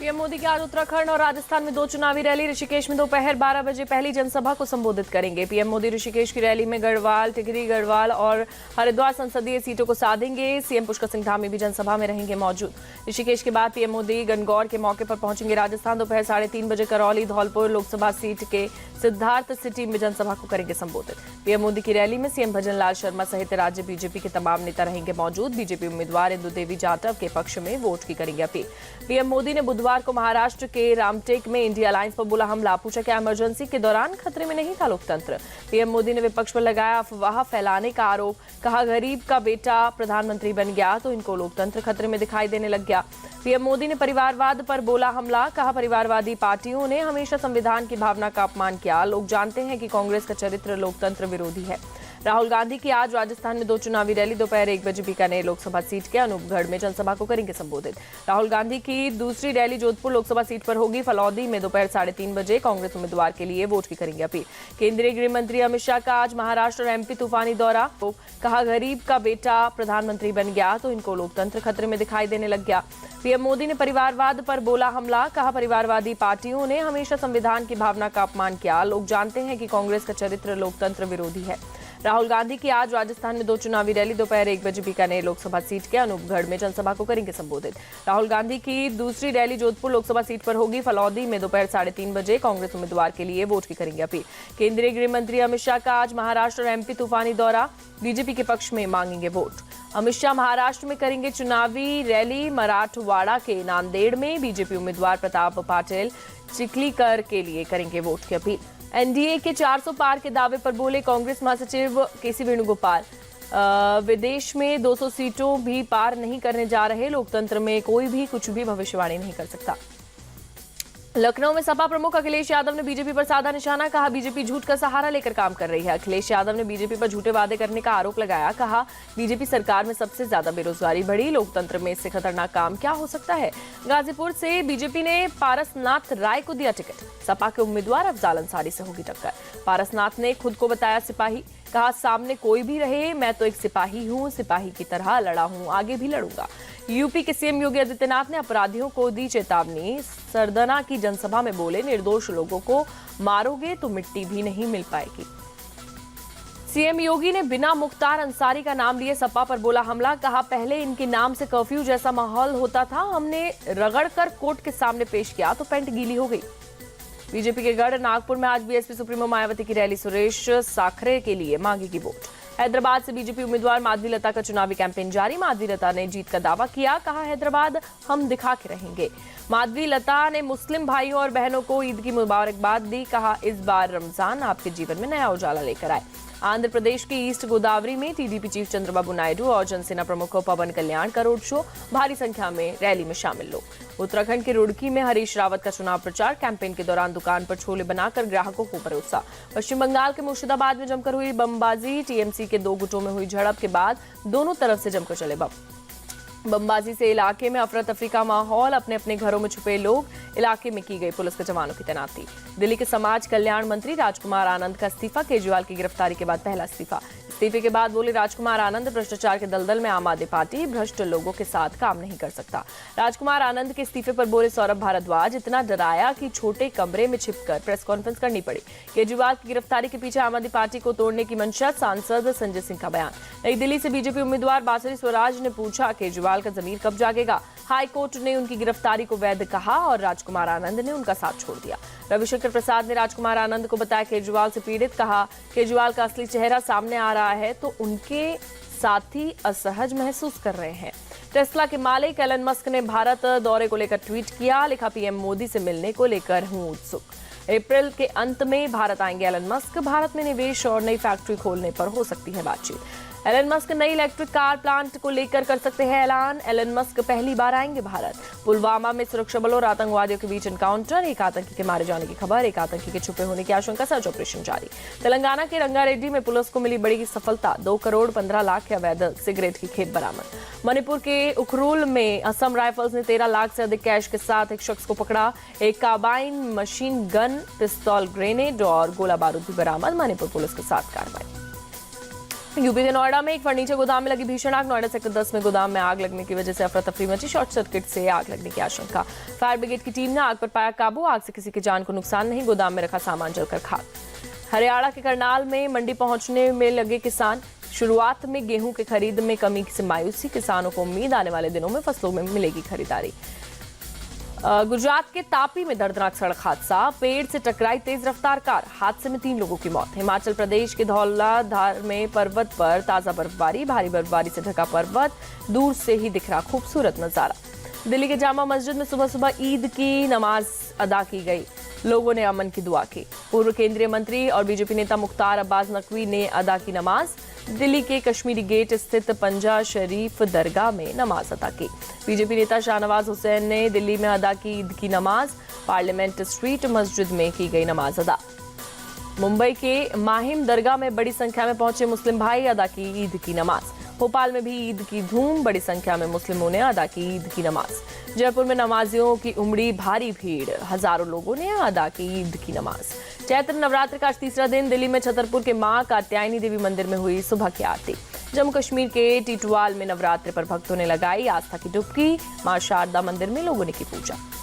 PM Modi की आज उत्तराखंड और राजस्थान में 2 चुनावी रैली। ऋषिकेश में दोपहर 12 बजे पहली जनसभा को संबोधित करेंगे। पीएम मोदी ऋषिकेश की रैली में गढ़वाल, टिहरी, गढ़वाल और हरिद्वार संसदीय सीटों को साधेंगे। सीएम पुष्कर सिंह धामी भी जनसभा में रहेंगे मौजूद। ऋषिकेश के बाद पीएम मोदी गणगौर के मौके पर पहुंचेंगे राजस्थान। दोपहर 3:30 बजे करौली, धौलपुर लोकसभा सीट के सिद्धार्थ सिटी में जनसभा को करेंगे संबोधित। पीएम मोदी की रैली में सीएम भजन लाल शर्मा सहित राज्य बीजेपी के तमाम नेता रहेंगे मौजूद। बीजेपी उम्मीदवार इंदु देवी जाटव के पक्ष में वोट की करेंगे अपील। पीएम मोदी ने बुधवार को महाराष्ट्र के रामटेक में इंडिया अलायंस पर बोला हमला। पूछा क्या इमरजेंसी के दौरान खतरे में नहीं था लोकतंत्र। पीएम मोदी ने विपक्ष पर लगाया अफवाह फैलाने का आरोप। कहा गरीब का बेटा प्रधानमंत्री बन गया तो इनको लोकतंत्र खतरे में दिखाई देने लग गया। पीएम मोदी ने परिवारवाद पर बोला हमला। कहा परिवारवादी पार्टियों ने हमेशा संविधान की भावना का अपमान किया। लोग जानते हैं कि कांग्रेस का चरित्र लोकतंत्र विरोधी है। राहुल गांधी की आज राजस्थान में 2 चुनावी रैली। दोपहर 1 बजे बीकानेर लोकसभा सीट के अनूपगढ़ में जनसभा को करेंगे संबोधित। राहुल गांधी की दूसरी रैली जोधपुर लोकसभा सीट पर होगी। फलौदी में दोपहर 3:30 बजे कांग्रेस उम्मीदवार के लिए वोट की करेंगे अपील। केंद्रीय गृह मंत्री अमित शाह का आज महाराष्ट्र और एमपी तूफानी दौरा। कहा गरीब का बेटा प्रधानमंत्री बन गया तो इनको लोकतंत्र खतरे में दिखाई देने लग गया। पीएम मोदी ने परिवारवाद पर बोला हमला। कहा परिवारवादी पार्टियों ने हमेशा संविधान की भावना का अपमान किया। लोग जानते हैं कि कांग्रेस का चरित्र लोकतंत्र विरोधी है। राहुल गांधी की आज राजस्थान में 2 चुनावी रैली। दोपहर 1 बजे बीकानेर लोकसभा सीट के अनूपगढ़ में जनसभा को करेंगे संबोधित। राहुल गांधी की दूसरी रैली जोधपुर लोकसभा सीट पर होगी। फलौदी में दोपहर 3:30 बजे कांग्रेस उम्मीदवार के लिए वोट की करेंगे अपील। केंद्रीय गृह मंत्री अमित शाह का आज महाराष्ट्र और एमपी तूफानी दौरा। बीजेपी के पक्ष में मांगेंगे वोट। अमित शाह महाराष्ट्र में करेंगे चुनावी रैली। मराठवाड़ा के नांदेड़ में बीजेपी उम्मीदवार प्रताप पाटिल चिखलीकर के लिए करेंगे वोट की अपील। एनडीए के 400 पार के दावे पर बोले कांग्रेस महासचिव केसी वेणुगोपाल। विदेश में 200 सीटों भी पार नहीं करने जा रहे। लोकतंत्र में कोई भी कुछ भी भविष्यवाणी नहीं कर सकता। लखनऊ में सपा प्रमुख अखिलेश यादव ने बीजेपी पर साधा निशाना। कहा बीजेपी झूठ का सहारा लेकर काम कर रही है। अखिलेश यादव ने बीजेपी पर झूठे वादे करने का आरोप लगाया। कहा बीजेपी सरकार में सबसे ज्यादा बेरोजगारी बढ़ी। लोकतंत्र में इससे खतरनाक काम क्या हो सकता है। गाजीपुर से बीजेपी ने पारसनाथ राय को दिया टिकट। सपा के उम्मीदवार अफजाल अंसारी से होगी टक्कर। पारसनाथ ने खुद को बताया सिपाही। कहा सामने कोई भी रहे मैं तो एक सिपाही हूं, सिपाही की तरह लड़ा हूं, आगे भी लड़ूंगा। यूपी के सीएम योगी आदित्यनाथ ने अपराधियों को दी चेतावनी। सरदना की जनसभा में बोले निर्दोष लोगों को मारोगे तो मिट्टी भी नहीं मिल पाएगी। सीएम योगी ने बिना मुख्तार अंसारी का नाम लिए सपा पर बोला हमला। कहा पहले इनके नाम से कर्फ्यू जैसा माहौल होता था, हमने रगड़कर कोर्ट के सामने पेश किया तो पैंट गीली हो गई। बीजेपी के गढ़ नागपुर में आज बीएसपी सुप्रीमो मायावती की रैली। सुरेश साखरे के लिए मांगेगी वोट। हैदराबाद से बीजेपी उम्मीदवार माधवी लता का चुनावी कैंपेन जारी। माधवी लता ने जीत का दावा किया। कहा हैदराबाद हम दिखा के रहेंगे। माधवी लता ने मुस्लिम भाइयों और बहनों को ईद की मुबारकबाद दी। कहा इस बार रमजान आपके जीवन में नया उजाला लेकर आए। आंध्र प्रदेश के ईस्ट गोदावरी में टीडीपी चीफ चंद्रबाबू नायडू और जनसेना प्रमुख पवन कल्याण का रोड शो। भारी संख्या में रैली में शामिल लोग। उत्तराखंड के रुड़की में हरीश रावत का चुनाव प्रचार। कैंपेन के दौरान दुकान पर छोले बनाकर ग्राहकों को परोसा। पश्चिम बंगाल के मुर्शिदाबाद में जमकर हुई बमबाजी। टीएमसी के 2 गुटों में हुई झड़प के बाद दोनों तरफ से जमकर चले बमबाजी से इलाके में अफरा तफरी का माहौल। अपने अपने घरों में छुपे लोग। इलाके में की गई पुलिस के जवानों की तैनाती। दिल्ली के समाज कल्याण मंत्री राजकुमार आनंद का इस्तीफा। केजरीवाल की गिरफ्तारी के बाद पहला इस्तीफा। इस्तीफे के बाद बोले राजकुमार आनंद भ्रष्टाचार के दलदल में आम आदमी पार्टी भ्रष्ट लोगों के साथ काम नहीं कर सकता। राजकुमार आनंद के इस्तीफे पर बोले सौरभ भारद्वाज। इतना डराया कि छोटे कमरे में छिपकर प्रेस कॉन्फ्रेंस करनी पड़ी। केजरीवाल की गिरफ्तारी के पीछे आम आदमी पार्टी को तोड़ने की मंशा। सांसद संजय सिंह का बयान। नई दिल्ली से बीजेपी उम्मीदवार बासुरी स्वराज ने पूछा केजरीवाल का जमीर कब जागेगा। हाईकोर्ट ने उनकी गिरफ्तारी को वैध कहा और राजकुमार आनंद ने उनका साथ छोड़ दिया। रविशंकर प्रसाद ने राजकुमार आनंद को बताया केजरीवाल से पीड़ित। कहा केजरीवाल का असली चेहरा सामने आ रहा है तो उनके साथी असहज महसूस कर रहे हैं। टेस्ला के मालिक एलन मस्क ने भारत दौरे को लेकर ट्वीट किया। लिखा पीएम मोदी से मिलने को लेकर हूं उत्सुक। अप्रैल के अंत में भारत आएंगे एलन मस्क। भारत में निवेश और नई फैक्ट्री खोलने पर हो सकती है बातचीत। एलन मस्क नई इलेक्ट्रिक कार प्लांट को लेकर कर सकते हैं ऐलान। एलन मस्क पहली बार आएंगे भारत। पुलवामा में सुरक्षा बलों और आतंकवादियों के बीच एनकाउंटर। एक आतंकी के मारे जाने की खबर। एक आतंकी के छुपे होने की आशंका। सर्च ऑपरेशन जारी। तेलंगाना के रंगारेड्डी में पुलिस को मिली बड़ी सफलता। 2 करोड़ 15 लाख के अवैध सिगरेट की खेप बरामद। मणिपुर के उखरुल में असम राइफल्स ने 13 लाख से अधिक कैश के साथ एक शख्स को पकड़ा। एक कार्बाइन, मशीन गन, पिस्तौल, ग्रेनेड और गोला बारूद भी बरामद। मणिपुर पुलिस के साथ कार्रवाई। यूपी के नोएडा में एक फर्नीचर गोदाम में लगी भीषण आग। नोएडा सेक्टर 10 में गोदाम में आग लगने की वजह से अफरा तफरी मची। शॉर्ट सर्किट से आग लगने की आशंका। फायर ब्रिगेड की टीम ने आग पर पाया काबू। आग से किसी की जान को नुकसान नहीं। गोदाम में रखा सामान जलकर खाक। हरियाणा के करनाल में मंडी पहुंचने में लगे किसान। शुरुआत में गेहूं के खरीद में कमी से मायूसी। किसानों को उम्मीद आने वाले दिनों में फसलों में मिलेगी खरीदारी। गुजरात के तापी में दर्दनाक सड़क हादसा। पेड़ से टकराई तेज रफ्तार कार। हादसे में 3 लोगों की मौत। हिमाचल प्रदेश के धौलाधार में पर्वत पर ताजा बर्फबारी। भारी बर्फबारी से ढका पर्वत। दूर से ही दिख रहा खूबसूरत नजारा। दिल्ली के जामा मस्जिद में सुबह सुबह ईद की नमाज अदा की गई। लोगों ने अमन की दुआ की। पूर्व केंद्रीय मंत्री और बीजेपी नेता मुख्तार अब्बास नकवी ने अदा की नमाज। दिल्ली के कश्मीरी गेट स्थित पंजा शरीफ दरगाह में नमाज अदा की। बीजेपी नेता शाहनवाज हुसैन ने दिल्ली में अदा की ईद की नमाज। पार्लियामेंट स्ट्रीट मस्जिद में की गई नमाज अदा। मुंबई के माहिम दरगाह में बड़ी संख्या में पहुंचे मुस्लिम भाई। अदा की ईद की नमाज। भोपाल में भी ईद की धूम। बड़ी संख्या में मुस्लिमों ने अदा की ईद की नमाज। जयपुर में नमाजियों की उमड़ी भारी भीड़। हजारों लोगों ने अदा की ईद की नमाज। चैत्र नवरात्र का आज तीसरा दिन। दिल्ली में छतरपुर के मां कात्यायनी देवी मंदिर में हुई सुबह की आरती। जम्मू कश्मीर के टिटवाल में नवरात्र पर भक्तों ने लगाई आस्था की डुबकी। मां शारदा मंदिर में लोगों ने की पूजा।